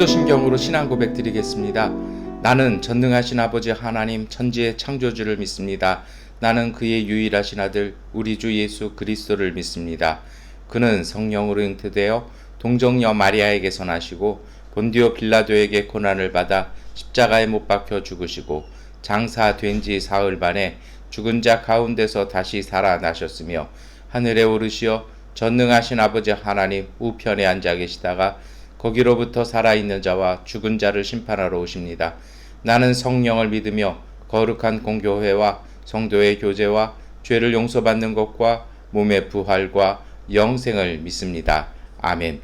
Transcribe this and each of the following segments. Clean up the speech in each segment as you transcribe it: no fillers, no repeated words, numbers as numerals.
사도신경으로 신앙 고백 드리겠습니다. 나는 전능하신 아버지 하나님 천지의 창조주를 믿습니다. 나는 그의 유일하신 아들 우리 주 예수 그리스도를 믿습니다. 그는 성령으로 잉태되어 동정녀 마리아에게서 나시고 본디오 빌라도에게 고난을 받아 십자가에 못 박혀 죽으시고 장사된 지 사흘 만에 죽은 자 가운데서 다시 살아나셨으며 하늘에 오르시어 전능하신 아버지 하나님 우편에 앉아 계시다가 거기로부터 살아있는 자와 죽은 자를 심판하러 오십니다. 나는 성령을 믿으며 거룩한 공교회와 성도의 교제와 죄를 용서받는 것과 몸의 부활과 영생을 믿습니다. 아멘.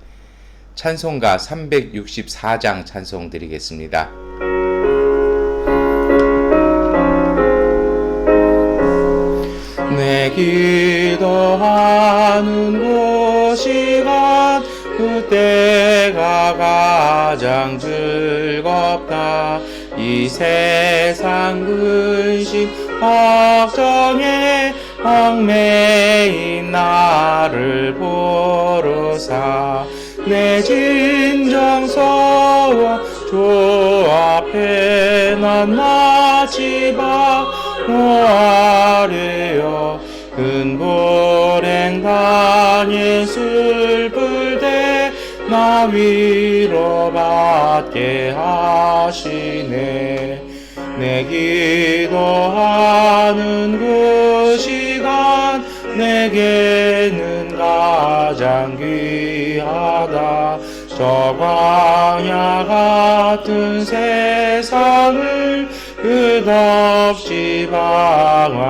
찬송가 364장 찬송 드리겠습니다. 내 기도하는 곳이간 그때가 가장 즐겁다. 이 세상 근심 걱정에 얽매인 나를 보르사 내 진정서와 주 앞에 난 나치바 노아래여 근불행단에 슬플 때 나 위로받게 하시네. 내 기도하는 그 시간 내게는 가장 귀하다. 저 광야 같은 세상을 끝없이 방황하면서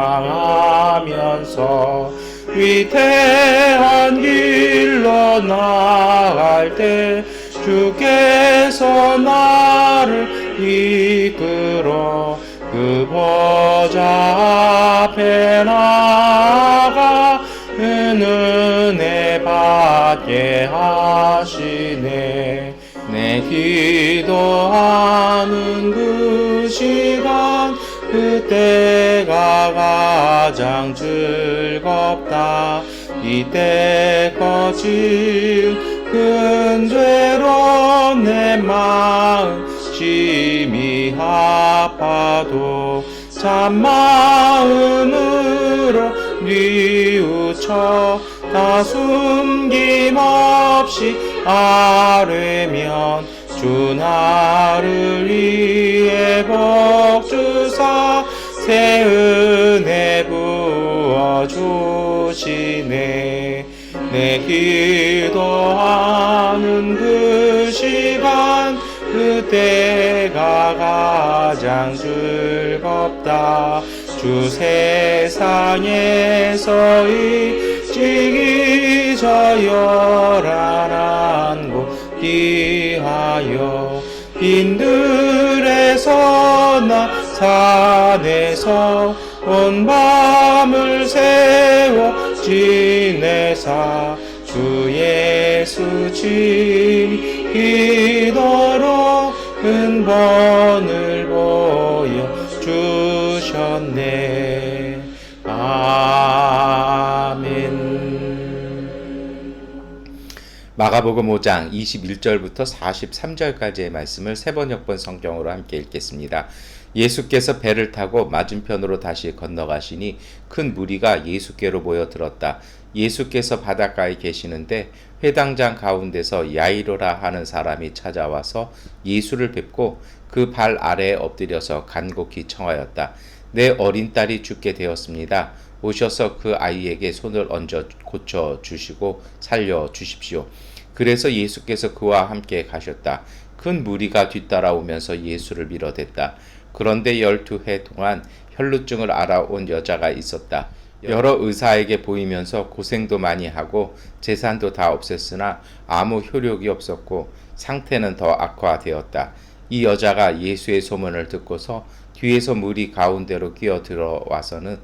위태한 길로 나갈 때 주께서 나를 이끌어 그 보좌 앞에 나가 은혜 받게 하시네. 내 기도하는 그 시간 그때가 가장 즐겁다. 이때까지 큰 죄로 내 마음 심히 아파도 참마음으로 뉘우쳐 다 숨김없이 아뢰면 주 나를 위해 복주사 새 은혜 부어주시네. 내 기도하는 그 시간 그때가 가장 즐겁다. 주 세상에서 일찍 저열한 곳 기하여 빈들에서 나 산에서 온 밤을 새워 지내사 주 예수 진 기도로 근본을 보여주셨네. 아멘. 마가복음 5장 21절부터 43절까지의 말씀을 세번역번 성경으로 함께 읽겠습니다. 예수께서 배를 타고 맞은편으로 다시 건너가시니 큰 무리가 예수께로 모여들었다. 예수께서 바닷가에 계시는데 회당장 가운데서 야이로라 하는 사람이 찾아와서 예수를 뵙고 그 발 아래에 엎드려서 간곡히 청하였다. 내 어린 딸이 죽게 되었습니다. 오셔서 그 아이에게 손을 얹어 고쳐주시고 살려주십시오. 그래서 예수께서 그와 함께 가셨다. 큰 무리가 뒤따라오면서 예수를 밀어댔다. 그런데 12해 동안 혈루증을 앓아온 여자가 있었다. 여러 의사에게 보이면서 고생도 많이 하고 재산도 다 없앴으나 아무 효력이 없었고 상태는 더 악화되었다. 이 여자가 예수의 소문을 듣고서 뒤에서 무리 가운데로 끼어 들어와서는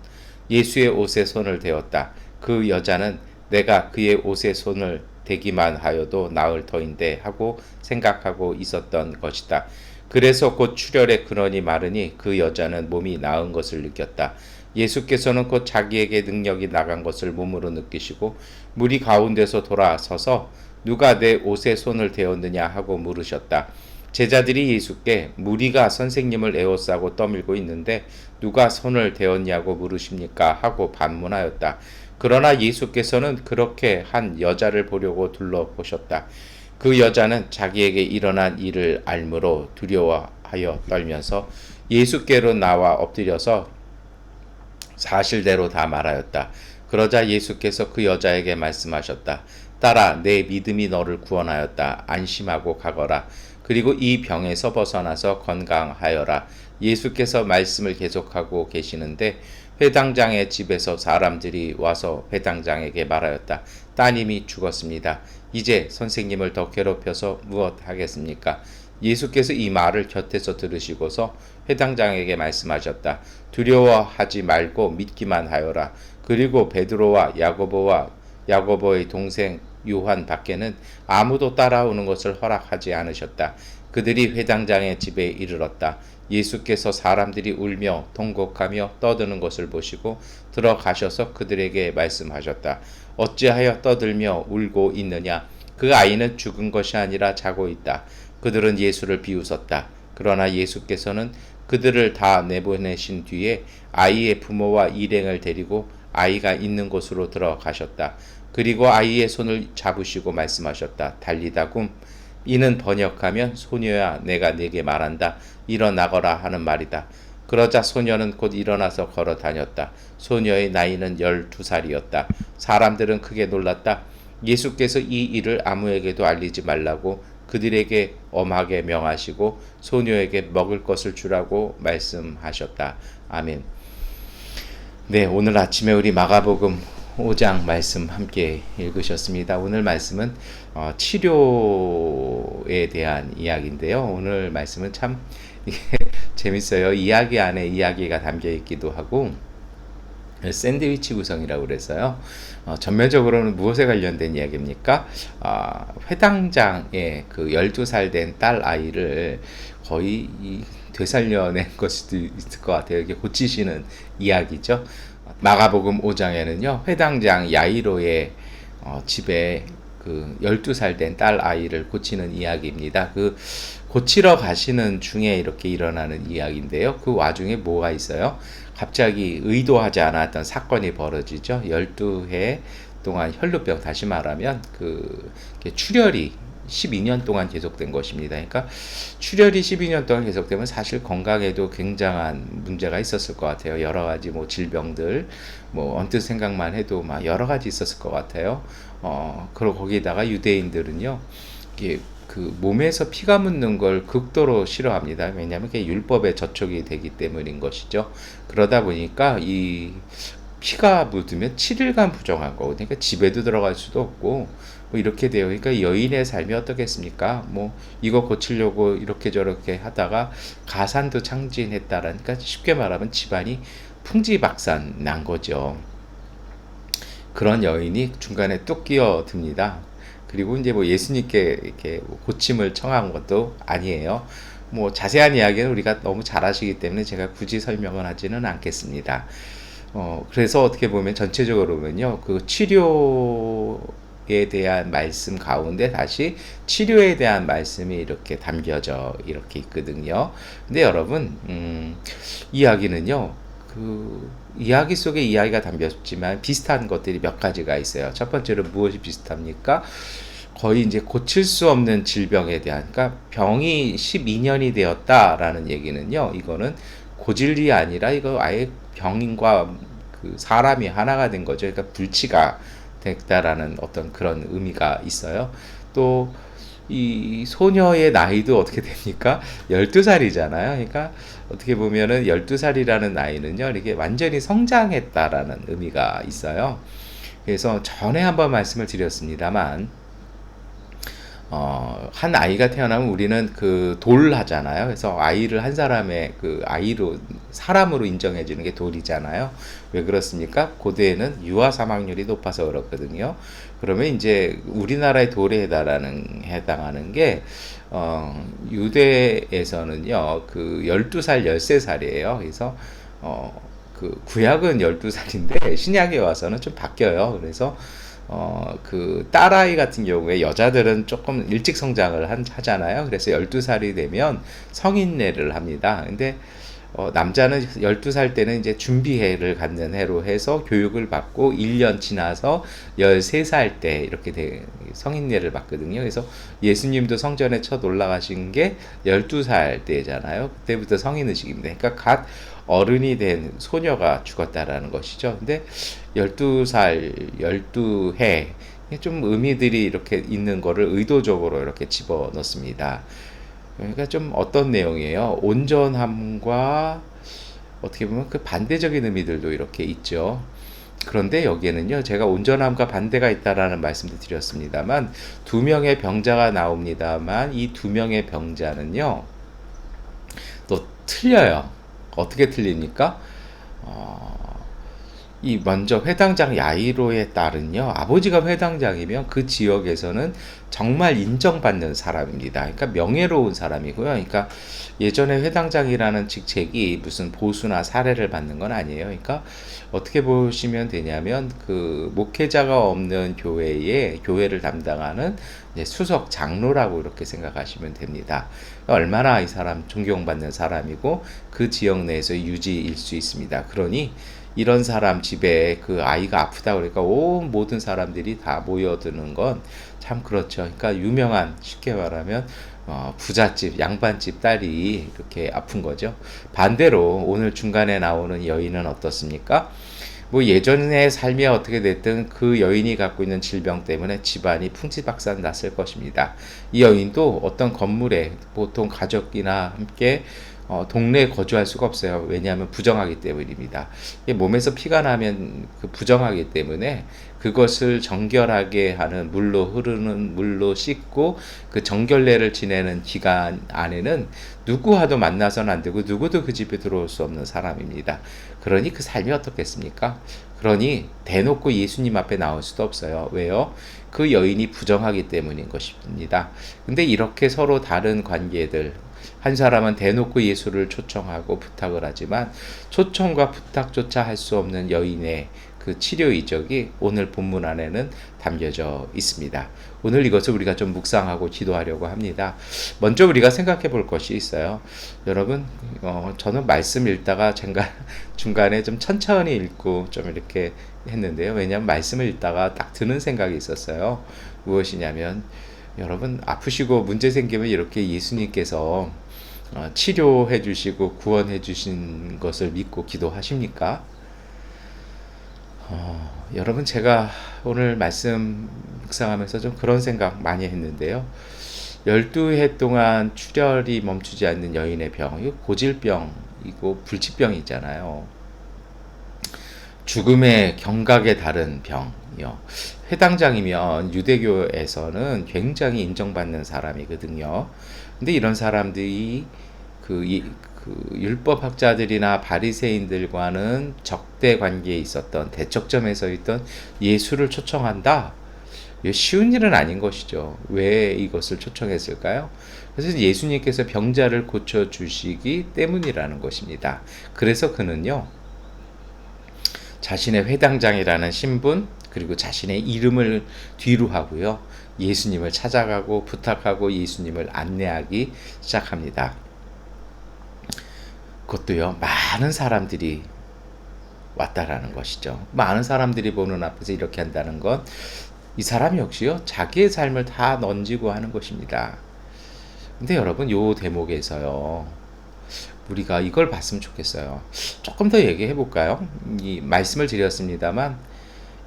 예수의 옷에 손을 대었다. 그 여자는 내가 그의 옷에 손을 대기만 하여도 나을 터인데 하고 생각하고 있었던 것이다. 그래서 곧 출혈의 근원이 마르니 그 여자는 몸이 나은 것을 느꼈다. 예수께서는 곧 자기에게 능력이 나간 것을 몸으로 느끼시고 무리 가운데서 돌아서서 누가 내 옷에 손을 대었느냐 하고 물으셨다. 제자들이 예수께 무리가 선생님을 에워싸고 떠밀고 있는데 누가 손을 대었냐고 물으십니까? 하고 반문하였다. 그러나 예수께서는 그렇게 한 여자를 보려고 둘러보셨다. 그 여자는 자기에게 일어난 일을 알므로 두려워하여 떨면서 예수께로 나와 엎드려서 사실대로 다 말하였다. 그러자 예수께서 그 여자에게 말씀하셨다. 딸아, 내 믿음이 너를 구원하였다. 안심하고 가거라. 그리고 이 병에서 벗어나서 건강하여라. 예수께서 말씀을 계속하고 계시는데 회당장의 집에서 사람들이 와서 회당장에게 말하였다. 따님이 죽었습니다. 이제 선생님을 더 괴롭혀서 무엇 하겠습니까? 예수께서 이 말을 곁에서 들으시고서 회당장에게 말씀하셨다. 두려워하지 말고 믿기만 하여라. 그리고 베드로와 야고보의 동생 요한 밖에는 아무도 따라오는 것을 허락하지 않으셨다. 그들이 회당장의 집에 이르렀다. 예수께서 사람들이 울며 통곡하며 떠드는 것을 보시고 들어가셔서 그들에게 말씀하셨다. 어찌하여 떠들며 울고 있느냐? 그 아이는 죽은 것이 아니라 자고 있다. 그들은 예수를 비웃었다. 그러나 예수께서는 그들을 다 내보내신 뒤에 아이의 부모와 일행을 데리고 아이가 있는 곳으로 들어가셨다. 그리고 아이의 손을 잡으시고 말씀하셨다. 달리다 굼. 이는 번역하면 소녀야 내가 네게 말한다. 일어나거라 하는 말이다. 그러자 소녀는 곧 일어나서 걸어 다녔다. 소녀의 나이는 12살이었다. 사람들은 크게 놀랐다. 예수께서 이 일을 아무에게도 알리지 말라고 그들에게 엄하게 명하시고 소녀에게 먹을 것을 주라고 말씀하셨다. 아멘. 네, 오늘 아침에 우리 마가복음 5장 말씀 함께 읽으셨습니다. 오늘 말씀은 치료에 대한 이야기인데요. 오늘 말씀은 참 재밌어요. 이야기 안에 이야기가 담겨 있기도 하고 샌드위치 구성이라고 그래서요. 전면적으로는 무엇에 관련된 이야기입니까? 회당장의 그 12살 된 딸 아이를 거의 되살려낸 것도 있을 것 같아요. 이렇게 고치시는 이야기죠. 마가복음 5장에는요. 회당장 야이로의 집에 그 12살 된 딸 아이를 고치는 이야기입니다. 그 고치러 가시는 중에 이렇게 일어나는 이야기인데요. 그 와중에 뭐가 있어요? 갑자기 의도하지 않았던 사건이 벌어지죠. 12해 동안 혈루병, 다시 말하면 그 출혈이 12년 동안 계속된 것입니다. 그러니까 출혈이 12년 동안 계속되면 사실 건강에도 굉장한 문제가 있었을 것 같아요. 여러 가지 뭐 질병들, 뭐 언뜻 생각만 해도 막 여러 가지 있었을 것 같아요. 그리고 거기다가 유대인들은요, 이게 그 몸에서 피가 묻는 걸 극도로 싫어합니다. 왜냐하면 그게 율법에 저촉이 되기 때문인 것이죠. 그러다 보니까 이 피가 묻으면 7일간 부정한 거고, 그러니까 집에도 들어갈 수도 없고, 뭐 이렇게 돼요. 그러니까 여인의 삶이 어떻겠습니까? 뭐 이거 고치려고 이렇게 저렇게 하다가 가산도 창진했다라니까, 그러니까 쉽게 말하면 집안이 풍지박산 난 거죠. 그런 여인이 중간에 뚝 끼어듭니다. 그리고 이제 뭐 예수님께 이렇게 고침을 청한 것도 아니에요. 뭐 자세한 이야기는 우리가 너무 잘 아시기 때문에 제가 굳이 설명을 하지는 않겠습니다. 그래서 어떻게 보면 전체적으로 보면요, 그 치료에 대한 말씀 가운데 다시 치료에 대한 말씀이 이렇게 담겨져 이렇게 있거든요. 근데 여러분, 이야기는요, 그 이야기 속에 이야기가 담겼지만 비슷한 것들이 몇 가지가 있어요. 첫 번째로 무엇이 비슷합니까? 거의 이제 고칠 수 없는 질병에 대한, 그러니까 병이 12년이 되었다라는 얘기는요, 이거는 고질이 아니라 이거 아예 병인과 그 사람이 하나가 된 거죠. 그러니까 불치가 됐다라는 어떤 그런 의미가 있어요. 또 이 소녀의 나이도 어떻게 됩니까? 12살이잖아요. 그러니까 어떻게 보면은 12살이라는 나이는요, 이게 완전히 성장했다라는 의미가 있어요. 그래서 전에 한번 말씀을 드렸습니다만, 한 아이가 태어나면 우리는 그 돌 하잖아요. 그래서 아이를 한 사람의 그 아이로, 사람으로 인정해주는 게 돌이잖아요. 왜 그렇습니까? 고대에는 유아 사망률이 높아서 그렇거든요. 그러면 이제 우리나라의 돌에 해당하는 게, 유대에서는요, 그 12살, 13살이에요. 그래서, 그 구약은 12살인데 신약에 와서는 좀 바뀌어요. 그래서 그 딸아이 같은 경우에 여자들은 조금 일찍 성장을 하잖아요. 그래서 12살이 되면 성인례를 합니다. 근데 남자는 12살 때는 이제 준비해를 갖는 해로 해서 교육을 받고 1년 지나서 13살 때 이렇게 성인례를 받거든요. 그래서 예수님도 성전에 첫 올라가신 게 12살 때잖아요. 그때부터 성인의식입니다. 그러니까 갓 어른이 된 소녀가 죽었다라는 것이죠. 근데 12살, 12해 좀 의미들이 이렇게 있는 거를 의도적으로 이렇게 집어넣습니다. 그러니까 좀 어떤 내용이에요? 온전함과 어떻게 보면 그 반대적인 의미들도 이렇게 있죠. 그런데 여기에는요, 제가 온전함과 반대가 있다라는 말씀도 드렸습니다만, 두 명의 병자가 나옵니다만, 이 두 명의 병자는요, 또 틀려요. 어떻게 틀립니까? 이 먼저 회당장 야이로의 딸은요, 아버지가 회당장이면 그 지역에서는 정말 인정받는 사람입니다. 그러니까 명예로운 사람이고요. 그러니까 예전에 회당장이라는 직책이 무슨 보수나 사례를 받는 건 아니에요. 그러니까 어떻게 보시면 되냐면 그 목회자가 없는 교회를 담당하는 이제 수석 장로라고 이렇게 생각하시면 됩니다. 얼마나 이 사람 존경받는 사람이고 그 지역 내에서 유지일 수 있습니다. 그러니 이런 사람 집에 그 아이가 아프다 그러니까 온 모든 사람들이 다 모여드는 건 참 그렇죠. 그러니까 유명한, 쉽게 말하면 부잣집 양반집 딸이 이렇게 아픈 거죠. 반대로 오늘 중간에 나오는 여인은 어떻습니까? 뭐 예전의 삶이 어떻게 됐든 그 여인이 갖고 있는 질병 때문에 집안이 풍지박산 났을 것입니다. 이 여인도 어떤 건물에 보통 가족이나 함께 동네에 거주할 수가 없어요. 왜냐하면 부정하기 때문입니다. 몸에서 피가 나면 그 부정하기 때문에 그것을 정결하게 하는 흐르는 물로 씻고 그 정결례를 지내는 기간 안에는 누구와도 만나서는 안 되고 누구도 그 집에 들어올 수 없는 사람입니다. 그러니 그 삶이 어떻겠습니까? 그러니 대놓고 예수님 앞에 나올 수도 없어요. 왜요? 그 여인이 부정하기 때문인 것입니다. 근데 이렇게 서로 다른 관계들, 한 사람은 대놓고 예수를 초청하고 부탁을 하지만 초청과 부탁조차 할 수 없는 여인의 그 치료 이적이 오늘 본문 안에는 담겨져 있습니다. 오늘 이것을 우리가 좀 묵상하고 기도하려고 합니다. 먼저 우리가 생각해 볼 것이 있어요. 여러분, 저는 말씀 읽다가 중간에 좀 천천히 읽고 좀 이렇게 했는데요. 왜냐하면 말씀을 읽다가 딱 드는 생각이 있었어요. 무엇이냐면, 여러분 아프시고 문제 생기면 이렇게 예수님께서 치료해 주시고 구원해 주신 것을 믿고 기도하십니까? 여러분, 제가 오늘 말씀 묵상하면서 좀 그런 생각 많이 했는데요. 12해 동안 출혈이 멈추지 않는 여인의 병, 이거 고질병이고 불치병이 있잖아요. 죽음의 경각에 다른 병이요. 회당장이면 유대교에서는 굉장히 인정받는 사람이거든요. 근데 이런 사람들이 그 율법학자들이나 바리새인들과는 적대 관계에 있었던, 대척점에 서 있던 예수를 초청한다. 쉬운 일은 아닌 것이죠. 왜 이것을 초청했을까요? 그래서 예수님께서 병자를 고쳐주시기 때문이라는 것입니다. 그래서 그는요, 자신의 회당장이라는 신분, 그리고 자신의 이름을 뒤로 하고요, 예수님을 찾아가고 부탁하고 예수님을 안내하기 시작합니다. 그것도요, 많은 사람들이 왔다라는 것이죠. 많은 사람들이 보는 앞에서 이렇게 한다는 건 이 사람 역시요, 자기의 삶을 다 던지고 하는 것입니다. 근데 여러분, 요 대목에서요, 우리가 이걸 봤으면 좋겠어요. 조금 더 얘기해 볼까요? 이 말씀을 드렸습니다만,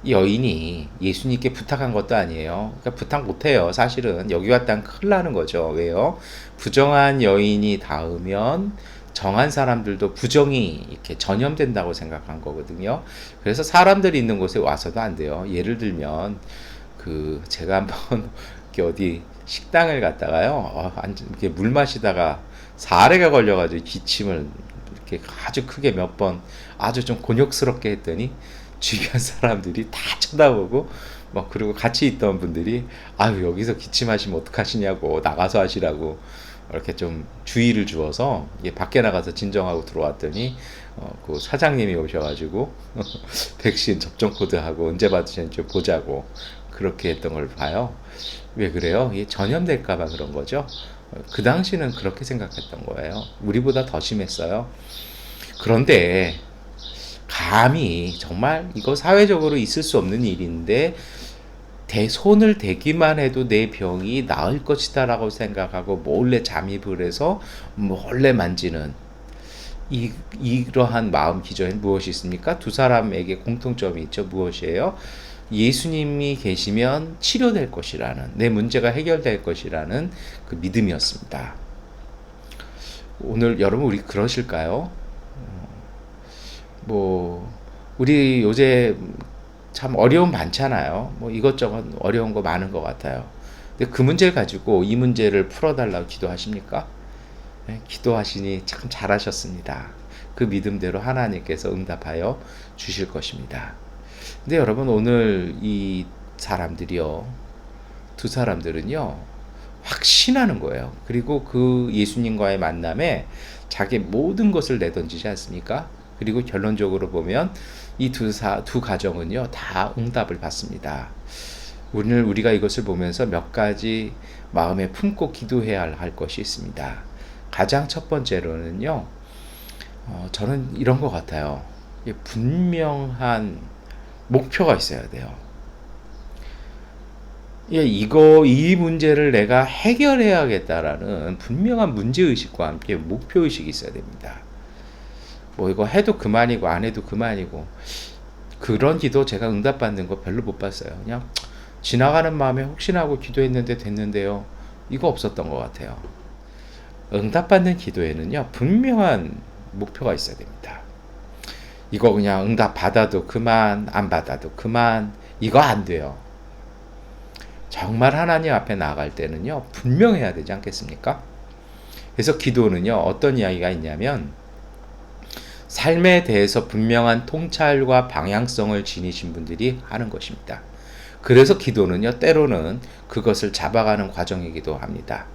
이 여인이 예수님께 부탁한 것도 아니에요. 그러니까 부탁 못해요. 사실은 여기 왔다면 큰일 나는 거죠. 왜요? 부정한 여인이 닿으면 정한 사람들도 부정이 이렇게 전염된다고 생각한 거거든요. 그래서 사람들이 있는 곳에 와서도 안 돼요. 예를 들면 제가 한번 어디 식당을 갔다가요, 이렇게 물 마시다가 사례가 걸려가지고 기침을 이렇게 아주 크게 몇 번 아주 좀 곤욕스럽게 했더니 주변 사람들이 다 쳐다보고 그리고 같이 있던 분들이 여기서 기침하시면 어떡하시냐고, 나가서 하시라고 이렇게 좀 주의를 주어서 밖에 나가서 진정하고 들어왔더니 그 사장님이 오셔가지고 백신 접종 코드하고 언제 받으셨는지 보자고 그렇게 했던 걸 봐요. 왜 그래요? 이게 전염될까봐 그런 거죠. 그 당시는 그렇게 생각했던 거예요. 우리보다 더 심했어요. 그런데 감히 정말 이거 사회적으로 있을 수 없는 일인데 손을 대기만 해도 내 병이 나을 것이다 라고 생각하고 몰래 잠입을 해서 몰래 만지는 이러한 마음 기저에는 무엇이 있습니까? 두 사람에게 공통점이 있죠. 무엇이에요? 예수님이 계시면 치료될 것이라는, 내 문제가 해결될 것이라는 그 믿음이었습니다. 오늘 여러분 우리 그러실까요? 우리 요새 참 어려움 많잖아요. 이것저것 어려운 거 많은 것 같아요. 근데 그 문제를 가지고 이 문제를 풀어달라고 기도하십니까? 네, 기도하시니 참 잘하셨습니다. 그 믿음대로 하나님께서 응답하여 주실 것입니다. 근데 여러분 오늘 이 사람들이요, 두 사람들은요 확신하는 거예요. 그리고 그 예수님과의 만남에 자기 모든 것을 내던지지 않습니까? 그리고 결론적으로 보면 이 두 가정은요 다 응답을 받습니다. 오늘 우리가 이것을 보면서 몇 가지 마음에 품고 기도해야 할 것이 있습니다. 가장 첫 번째로는요, 저는 이런 것 같아요. 분명한 목표가 있어야 돼요. 이 문제를 내가 해결해야겠다라는 분명한 문제의식과 함께 목표의식이 있어야 됩니다. 이거 해도 그만이고 안 해도 그만이고 그런 기도 제가 응답받는 거 별로 못 봤어요. 그냥 지나가는 마음에 혹시나 하고 기도했는데 됐는데요. 이거 없었던 것 같아요. 응답받는 기도에는요 분명한 목표가 있어야 됩니다. 이거 그냥 응답 받아도 그만, 안 받아도 그만, 이거 안 돼요. 정말 하나님 앞에 나아갈 때는요 분명해야 되지 않겠습니까? 그래서 기도는요 어떤 이야기가 있냐면, 삶에 대해서 분명한 통찰과 방향성을 지니신 분들이 하는 것입니다. 그래서 기도는요 때로는 그것을 잡아가는 과정이기도 합니다.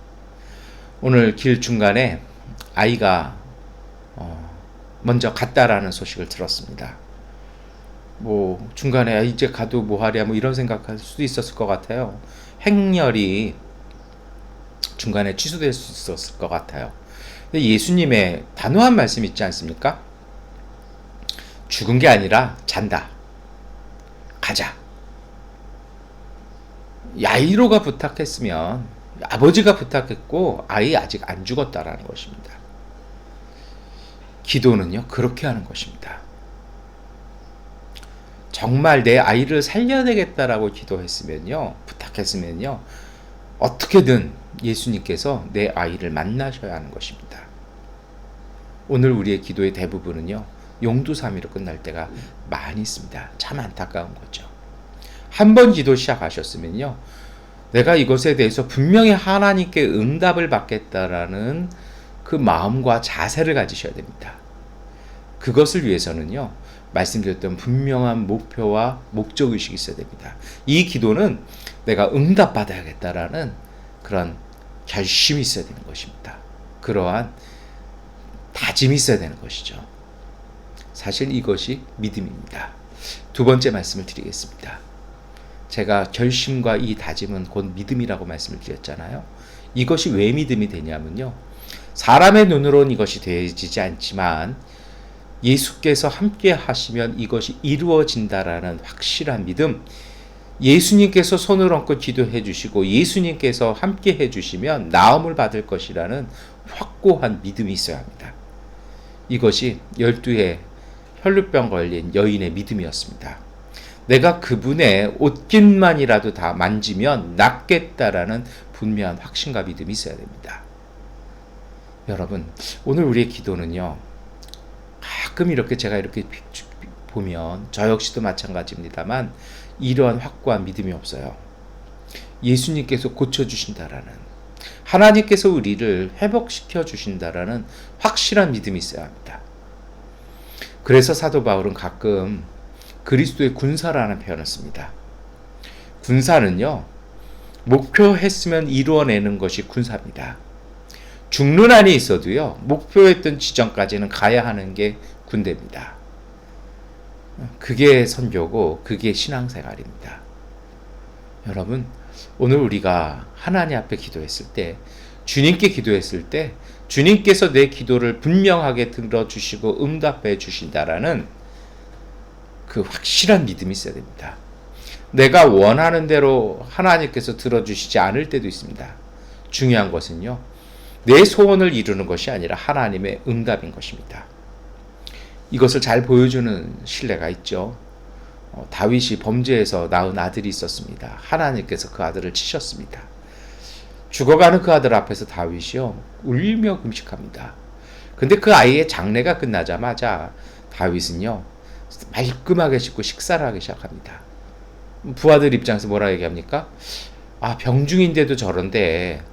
오늘 길 중간에 아이가 먼저 갔다라는 소식을 들었습니다. 중간에 이제 가도 뭐하랴 이런 생각할 수도 있었을 것 같아요. 행렬이 중간에 취소될 수 있었을 것 같아요. 근데 예수님의 단호한 말씀 있지 않습니까? 죽은 게 아니라 잔다. 가자. 야이로가 부탁했으면, 아버지가 부탁했고 아이 아직 안 죽었다라는 것입니다. 기도는요 그렇게 하는 것입니다. 정말 내 아이를 살려내겠다라고 기도했으면요, 부탁했으면요, 어떻게든 예수님께서 내 아이를 만나셔야 하는 것입니다. 오늘 우리의 기도의 대부분은요 용두사미로 끝날 때가 많이 있습니다. 참 안타까운 거죠. 한 번 기도 시작하셨으면요 내가 이것에 대해서 분명히 하나님께 응답을 받겠다라는 그 마음과 자세를 가지셔야 됩니다. 그것을 위해서는요 말씀드렸던 분명한 목표와 목적의식이 있어야 됩니다. 이 기도는 내가 응답받아야겠다라는 그런 결심이 있어야 되는 것입니다. 그러한 다짐이 있어야 되는 것이죠. 사실 이것이 믿음입니다. 두 번째 말씀을 드리겠습니다. 제가 결심과 이 다짐은 곧 믿음이라고 말씀을 드렸잖아요. 이것이 왜 믿음이 되냐면요, 사람의 눈으로는 이것이 되어지지 않지만 예수께서 함께 하시면 이것이 이루어진다라는 확실한 믿음, 예수님께서 손을 얹고 기도해 주시고 예수님께서 함께 해 주시면 나음을 받을 것이라는 확고한 믿음이 있어야 합니다. 이것이 12의 혈루병 걸린 여인의 믿음이었습니다. 내가 그분의 옷깃만이라도 다 만지면 낫겠다라는 분명한 확신과 믿음이 있어야 됩니다. 여러분, 오늘 우리의 기도는요, 가끔 제가 이렇게 보면 저 역시도 마찬가지입니다만 이러한 확고한 믿음이 없어요. 예수님께서 고쳐주신다라는, 하나님께서 우리를 회복시켜 주신다라는 확실한 믿음이 있어야 합니다. 그래서 사도 바울은 가끔 그리스도의 군사라는 표현을 씁니다. 군사는요 목표했으면 이루어내는 것이 군사입니다. 죽는 한이 있어도요, 목표했던 지점까지는 가야 하는 게 군대입니다. 그게 선교고 그게 신앙생활입니다. 여러분, 오늘 우리가 하나님 앞에 기도했을 때, 주님께 기도했을 때 주님께서 내 기도를 분명하게 들어주시고 응답해 주신다라는 그 확실한 믿음이 있어야 됩니다. 내가 원하는 대로 하나님께서 들어주시지 않을 때도 있습니다. 중요한 것은요, 내 소원을 이루는 것이 아니라 하나님의 응답인 것입니다. 이것을 잘 보여주는 신뢰가 있죠. 다윗이 범죄에서 낳은 아들이 있었습니다. 하나님께서 그 아들을 치셨습니다. 죽어가는 그 아들 앞에서 다윗이요, 울며 금식합니다. 근데 그 아이의 장례가 끝나자마자 다윗은요, 말끔하게 씻고 식사를 하기 시작합니다. 부하들 입장에서 뭐라 얘기합니까? 아, 병중인데도 저런데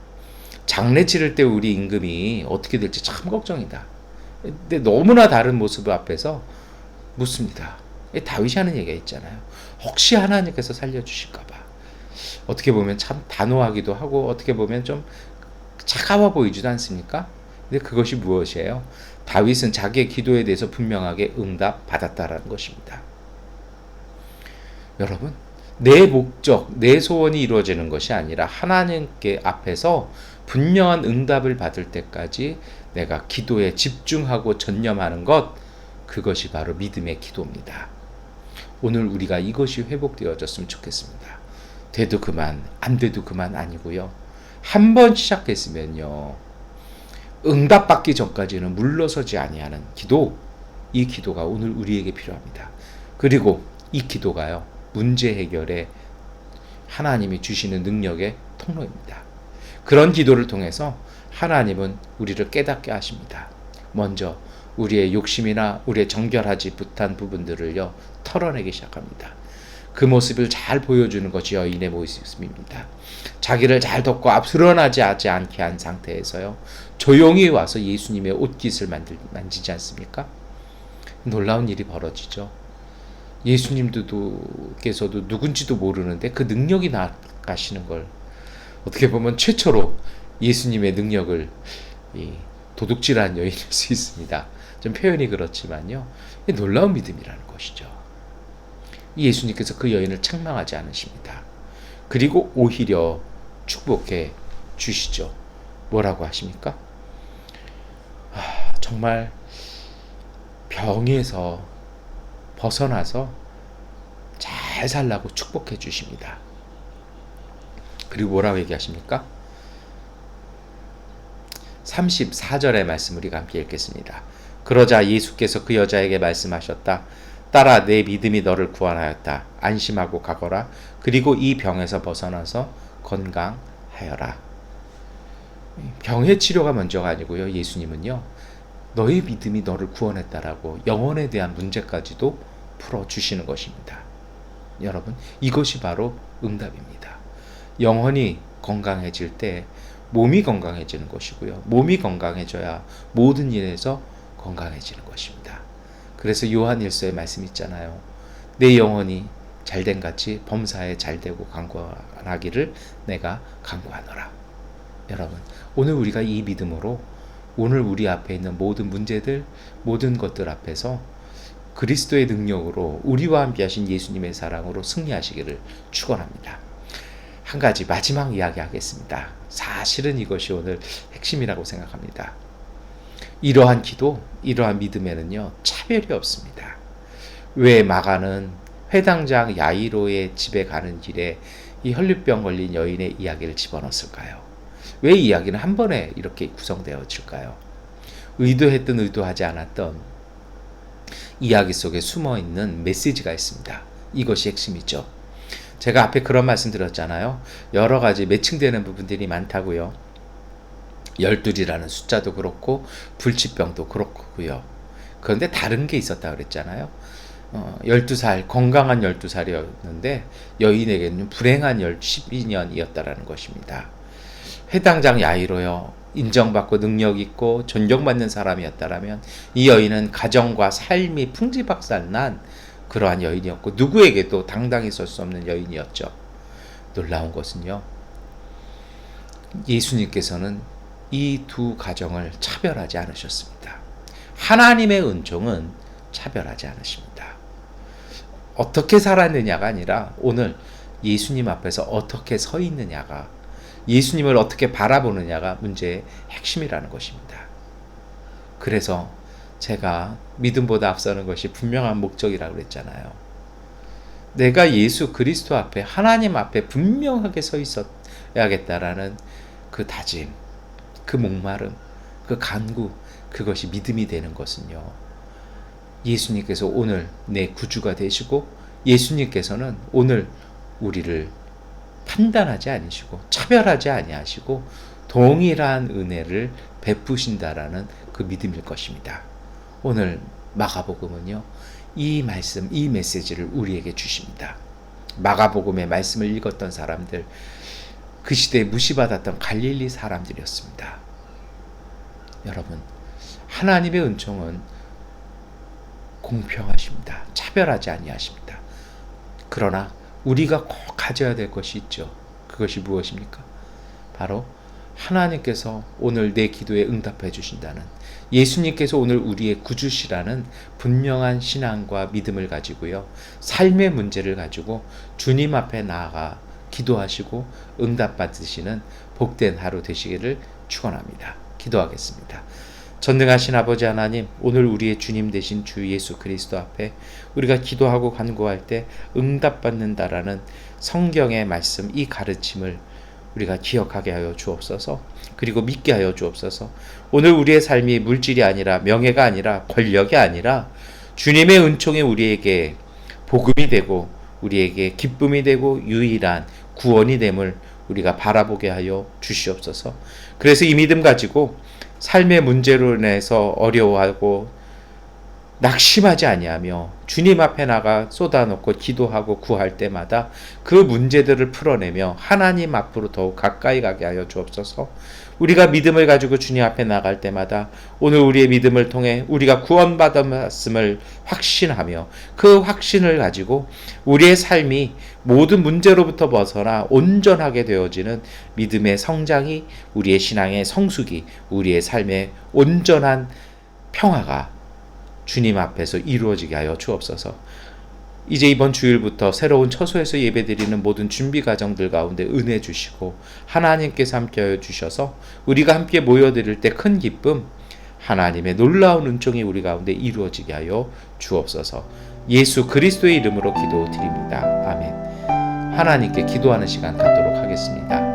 장례 치를 때 우리 임금이 어떻게 될지 참 걱정이다. 근데 너무나 다른 모습 앞에서 묻습니다. 다윗이 하는 얘기가 있잖아요. 혹시 하나님께서 살려주실까봐. 어떻게 보면 참 단호하기도 하고 어떻게 보면 좀 차가워 보이지도 않습니까? 근데 그것이 무엇이에요? 다윗은 자기의 기도에 대해서 분명하게 응답 받았다라는 것입니다. 여러분, 내 목적, 내 소원이 이루어지는 것이 아니라 하나님께 앞에서 분명한 응답을 받을 때까지 내가 기도에 집중하고 전념하는 것, 그것이 바로 믿음의 기도입니다. 오늘 우리가 이것이 회복되어졌으면 좋겠습니다. 돼도 그만, 안 돼도 그만 아니고요. 한 번 시작했으면요, 응답받기 전까지는 물러서지 아니하는 기도, 이 기도가 오늘 우리에게 필요합니다. 그리고 이 기도가요, 문제 해결에 하나님이 주시는 능력의 통로입니다. 그런 기도를 통해서 하나님은 우리를 깨닫게 하십니다. 먼저 우리의 욕심이나 우리의 정결하지 못한 부분들을요, 털어내기 시작합니다. 그 모습을 잘 보여주는 것이 여인의 모습입니다. 자기를 잘 덮고 앞으로나지 않게 한 상태에서요, 조용히 와서 예수님의 옷깃을 만지지 않습니까? 놀라운 일이 벌어지죠. 예수님께서도 누군지도 모르는데 그 능력이 나가시는 걸, 어떻게 보면 최초로 예수님의 능력을 도둑질한 여인일 수 있습니다. 좀 표현이 그렇지만요, 놀라운 믿음이라는 것이죠. 예수님께서 그 여인을 책망하지 않으십니다. 그리고 오히려 축복해 주시죠. 뭐라고 하십니까? 정말 병에서 벗어나서 잘 살라고 축복해 주십니다. 그리고 뭐라고 얘기하십니까? 34절의 말씀을 우리가 함께 읽겠습니다. 그러자 예수께서 그 여자에게 말씀하셨다. 딸아, 내 믿음이 너를 구원하였다. 안심하고 가거라. 그리고 이 병에서 벗어나서 건강하여라. 병의 치료가 먼저가 아니고요, 예수님은요, 너의 믿음이 너를 구원했다라고 영혼에 대한 문제까지도 풀어주시는 것입니다. 여러분, 이것이 바로 응답입니다. 영혼이 건강해질 때 몸이 건강해지는 것이고요, 몸이 건강해져야 모든 일에서 건강해지는 것입니다. 그래서 요한 1서의 말씀 있잖아요. 내 영혼이 잘된 같이 범사에 잘되고 강건하기를 내가 간구하노라. 여러분, 오늘 우리가 이 믿음으로 오늘 우리 앞에 있는 모든 문제들, 모든 것들 앞에서 그리스도의 능력으로 우리와 함께 하신 예수님의 사랑으로 승리하시기를 축원합니다. 한 가지 마지막 이야기 하겠습니다. 사실은 이것이 오늘 핵심이라고 생각합니다. 이러한 기도, 이러한 믿음에는요, 차별이 없습니다. 왜 마가는 회당장 야이로의 집에 가는 길에 이 혈류병 걸린 여인의 이야기를 집어넣었을까요? 왜 이야기는 한 번에 이렇게 구성되어질까요? 의도했든 의도하지 않았던 이야기 속에 숨어있는 메시지가 있습니다. 이것이 핵심이죠. 제가 앞에 그런 말씀 드렸잖아요. 여러 가지 매칭되는 부분들이 많다고요. 12이라는 숫자도 그렇고 불치병도 그렇고요. 그런데 다른 게 있었다 그랬잖아요. 12살, 건강한 12살이었는데 여인에게는 불행한 12년이었다라는 것입니다. 회당장 야이로요, 인정받고 능력 있고 존경받는 사람이었다라면 이 여인은 가정과 삶이 풍지박산난 그러한 여인이었고 누구에게도 당당히 설 수 없는 여인이었죠. 놀라운 것은요, 예수님께서는 이 두 가정을 차별하지 않으셨습니다. 하나님의 은총은 차별하지 않으십니다. 어떻게 살았느냐가 아니라 오늘 예수님 앞에서 어떻게 서 있느냐가, 예수님을 어떻게 바라보느냐가 문제의 핵심이라는 것입니다. 그래서 제가 믿음보다 앞서는 것이 분명한 목적이라고 그랬잖아요. 내가 예수 그리스도 앞에, 하나님 앞에 분명하게 서 있어야겠다라는 그 다짐, 그 목마름, 그 간구, 그것이 믿음이 되는 것은요, 예수님께서 오늘 내 구주가 되시고 예수님께서는 오늘 우리를 판단하지 않으시고 차별하지 아니하시고 동일한 은혜를 베푸신다라는 그 믿음일 것입니다. 오늘 마가복음은요, 이 말씀, 이 메시지를 우리에게 주십니다. 마가복음의 말씀을 읽었던 사람들, 그 시대에 무시받았던 갈릴리 사람들이었습니다. 여러분, 하나님의 은총은 공평하십니다. 차별하지 아니하십니다. 그러나 우리가 꼭 가져야 될 것이 있죠. 그것이 무엇입니까? 바로 하나님께서 오늘 내 기도에 응답해 주신다는, 예수님께서 오늘 우리의 구주시라는 분명한 신앙과 믿음을 가지고요, 삶의 문제를 가지고 주님 앞에 나아가 기도하시고 응답받으시는 복된 하루 되시기를 축원합니다. 기도하겠습니다. 전능하신 아버지 하나님, 오늘 우리의 주님 되신 주 예수 그리스도 앞에 우리가 기도하고 간구할 때 응답받는다라는 성경의 말씀, 이 가르침을 우리가 기억하게 하여 주옵소서. 그리고 믿게 하여 주옵소서. 오늘 우리의 삶이 물질이 아니라, 명예가 아니라, 권력이 아니라 주님의 은총이 우리에게 복음이 되고 우리에게 기쁨이 되고 유일한 구원이 됨을 우리가 바라보게 하여 주시옵소서. 그래서 이 믿음 가지고 삶의 문제로 인해서 어려워하고 낙심하지 아니하며 주님 앞에 나가 쏟아놓고 기도하고 구할 때마다 그 문제들을 풀어내며 하나님 앞으로 더욱 가까이 가게 하여 주옵소서. 우리가 믿음을 가지고 주님 앞에 나갈 때마다 오늘 우리의 믿음을 통해 우리가 구원받았음을 확신하며 그 확신을 가지고 우리의 삶이 모든 문제로부터 벗어나 온전하게 되어지는 믿음의 성장이, 우리의 신앙의 성숙이, 우리의 삶의 온전한 평화가 주님 앞에서 이루어지게 하여 주옵소서. 이제 이번 주일부터 새로운 처소에서 예배드리는 모든 준비 과정들 가운데 은혜 주시고 하나님께서 함께하여 주셔서 우리가 함께 모여드릴 때 큰 기쁨, 하나님의 놀라운 은총이 우리 가운데 이루어지게 하여 주옵소서. 예수 그리스도의 이름으로 기도드립니다. 아멘. 하나님께 기도하는 시간 갖도록 하겠습니다.